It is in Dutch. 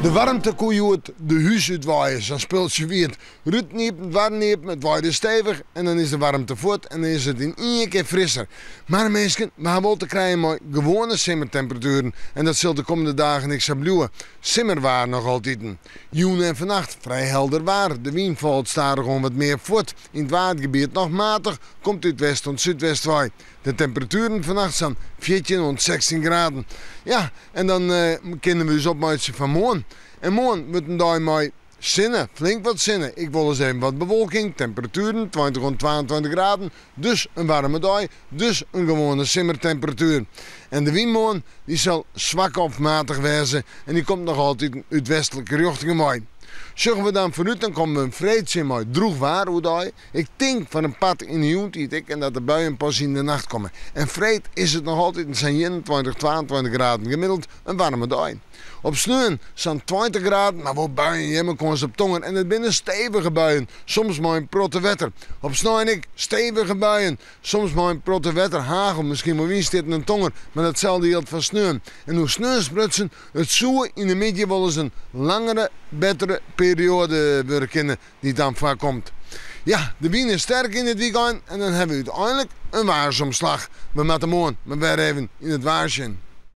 De warmte kon je uit de huis uitwaaien. Dan speelt je weer het ruitniepen, het warmniepen, het waaide stevig en dan is de warmte voort en dan is het in één keer frisser. Maar mensen, we hebben wel te krijgen met gewone simmertemperaturen en dat zal de komende dagen niks gaan blijven. Simmerwaar nog altijd. Joen en vannacht vrij helder waar. De wind valt stadig gewoon wat meer voort. In het watergebied nog matig, komt uit west tot zuidwest waai. De temperaturen vannacht zijn 14 tot 16 graden. Ja, en dan kunnen we dus opmaken van morgen. En morgen moeten we maar zinnen, flink wat zinnen. Ik wil eens even wat bewolking, temperaturen 20 tot 22 graden. Dus een warme dag, dus een gewone simmertemperatuur. En de wind die zal zwak of matig wezen en die komt nog altijd uit westelijke richting mooi. Zorgen we dan vooruit, dan komen we een vreedzin mooi droeg waar. Ik denk van een pad in de joent en dat de buien pas in de nacht komen. En vreed is het nog altijd, het zijn 21, 22 graden gemiddeld, een warme dag. Op sneeuw zijn 20 graden, maar wat buien, je komt op tongen. En het binnen stevige buien, soms maar een protte wetter. Op sneeuw en ik, stevige buien, soms maar een protte wetter, hagel, misschien maar winst dit een tonger. Maar datzelfde geldt van sneeuw. En hoe sneeuw sprutsen, het zoe in de midden wel eens een langere, betere periode bekennen die dan vaak komt. Ja, de wind is sterk in het weekend en dan hebben we uiteindelijk een waarsomslag. We moeten morgen maar weer even in het waarsje.